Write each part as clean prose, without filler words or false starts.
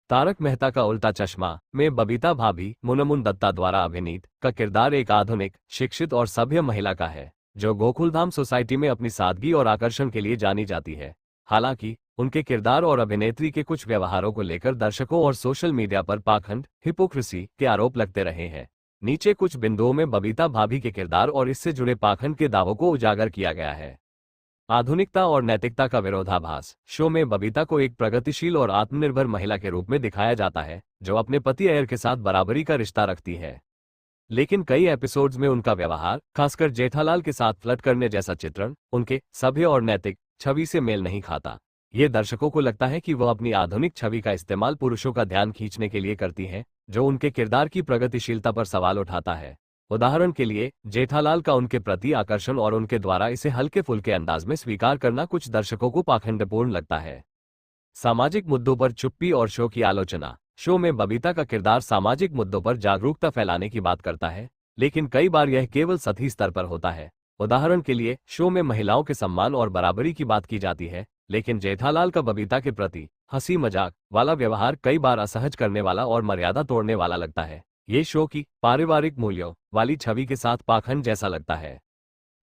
तारक मेहता का उल्टा चश्मा में बबीता भाभी मुनमुन दत्ता द्वारा अभिनीत का किरदार एक आधुनिक, शिक्षित और सभ्य महिला का है, जो गोकुलधाम सोसाइटी में अपनी सादगी और आकर्षण के लिए जानी जाती है। हालांकि उनके किरदार और अभिनेत्री के कुछ व्यवहारों को लेकर दर्शकों और सोशल मीडिया पर पाखंड, हिपोक्रेसी के आरोप लगते रहे हैं। नीचे कुछ बिंदुओं में बबीता भाभी के किरदार और इससे जुड़े पाखंड के दावों को उजागर किया गया है। आधुनिकता और नैतिकता का विरोधाभास। शो में बबीता को एक प्रगतिशील और आत्मनिर्भर महिला के रूप में दिखाया जाता है, जो अपने पति अय्यर के साथ बराबरी का रिश्ता रखती है। लेकिन कई एपिसोड्स में उनका व्यवहार, खासकर जेठालाल के साथ फ्लर्ट करने जैसा चित्रण, उनके सभ्य और नैतिक छवि से मेल नहीं खाता। ये दर्शकों को लगता है कि वह अपनी आधुनिक छवि का इस्तेमाल पुरुषों का ध्यान खींचने के लिए करती है, जो उनके किरदार की प्रगतिशीलता पर सवाल उठाता है। उदाहरण के लिए, जेठालाल का उनके प्रति आकर्षण और उनके द्वारा इसे हल्के फुल्के अंदाज में स्वीकार करना कुछ दर्शकों को पाखंडपूर्ण लगता है। सामाजिक मुद्दों पर चुप्पी और शो की आलोचना। शो में बबीता का किरदार सामाजिक मुद्दों पर जागरूकता फैलाने की बात करता है, लेकिन कई बार यह केवल सतही स्तर पर होता है। उदाहरण के लिए, शो में महिलाओं के सम्मान और बराबरी की बात की जाती है, लेकिन जेठालाल का बबीता के प्रति हंसी मजाक वाला व्यवहार कई बार असहज करने वाला और मर्यादा तोड़ने वाला लगता है। ये शो की पारिवारिक मूल्यों वाली छवि के साथ पाखंड जैसा लगता है।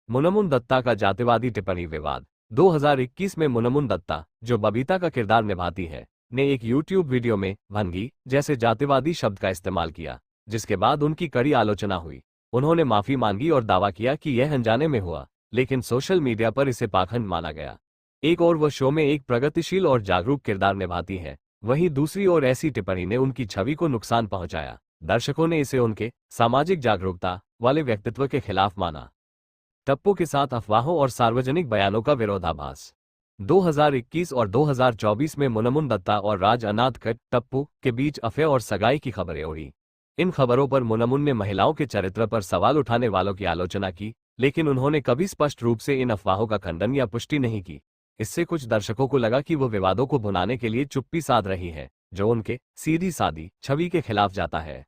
मुनमुन दत्ता का जातिवादी टिप्पणी विवाद। 2021 में मुनमुन दत्ता, जो बबीता का किरदार निभाती है, ने एक यूट्यूब वीडियो में भंगी जैसे जातिवादी शब्द का इस्तेमाल किया, जिसके बाद उनकी कड़ी आलोचना हुई। उन्होंने माफी मांगी और दावा किया कि यह अनजाने में हुआ, लेकिन सोशल मीडिया पर इसे पाखंड माना गया। एक और वह शो में एक प्रगतिशील और जागरूक किरदार निभाती है, वहीं दूसरी ओर ऐसी टिप्पणी ने उनकी छवि को नुकसान पहुंचाया। दर्शकों ने इसे उनके सामाजिक जागरूकता वाले व्यक्तित्व के खिलाफ माना। टप्पू के साथ अफवाहों और सार्वजनिक बयानों का विरोधाभास। 2021 और 2024 में मुनमुन दत्ता और राज अनाथकट टप्पू के बीच अफेयर और सगाई की खबरें उड़ी। इन खबरों पर मुनमुन ने महिलाओं के चरित्र पर सवाल उठाने वालों की आलोचना की, लेकिन उन्होंने कभी स्पष्ट रूप से इन अफवाहों का खंडन या पुष्टि नहीं की। इससे कुछ दर्शकों को लगा कि वो विवादों को भुनाने के लिए चुप्पी साध रही है, जो उनके सीधी सादी छवि के खिलाफ जाता है।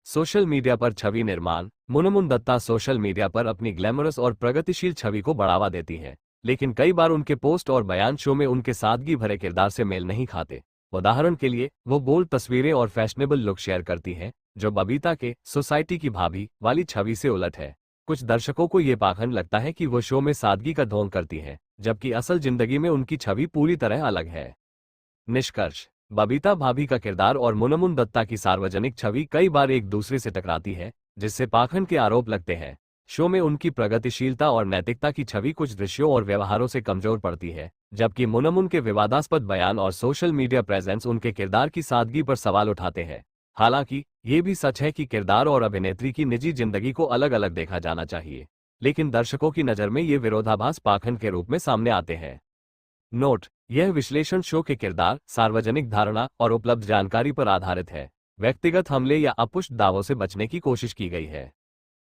सोशल मीडिया पर छवि निर्माण। मुनमुन दत्ता सोशल मीडिया पर अपनी ग्लैमरस और प्रगतिशील छवि को बढ़ावा देती है, लेकिन कई बार उनके पोस्ट और बयान शो में उनके सादगी भरे किरदार से मेल नहीं खाते। उदाहरण के लिए, वो बोल्ड तस्वीरें और फैशनेबल लुक शेयर करती हैं, जो बबीता के सोसाइटी की भाभी वाली छवि से उलट है। कुछ दर्शकों को ये पाखंड लगता है कि वो शो में सादगी का ढोंग करती है, जबकि असल जिंदगी में उनकी छवि पूरी तरह अलग है। निष्कर्ष। बबीता भाभी का किरदार और मुनमुन दत्ता की सार्वजनिक छवि कई बार एक दूसरे से टकराती है, जिससे पाखंड के आरोप लगते हैं। शो में उनकी प्रगतिशीलता और नैतिकता की छवि कुछ दृश्यों और व्यवहारों से कमजोर पड़ती है, जबकि मुनमुन के विवादास्पद बयान और सोशल मीडिया प्रेजेंस उनके किरदार की सादगी पर सवाल उठाते हैं। हालांकि ये भी सच है कि किरदार और अभिनेत्री की निजी जिंदगी को अलग अलग देखा जाना चाहिए, लेकिन दर्शकों की नज़र में ये विरोधाभास पाखंड के रूप में सामने आते हैं। नोट: यह विश्लेषण शो के किरदार, सार्वजनिक धारणा और उपलब्ध जानकारी पर आधारित है। व्यक्तिगत हमले या अपुष्ट दावों से बचने की कोशिश की गई है।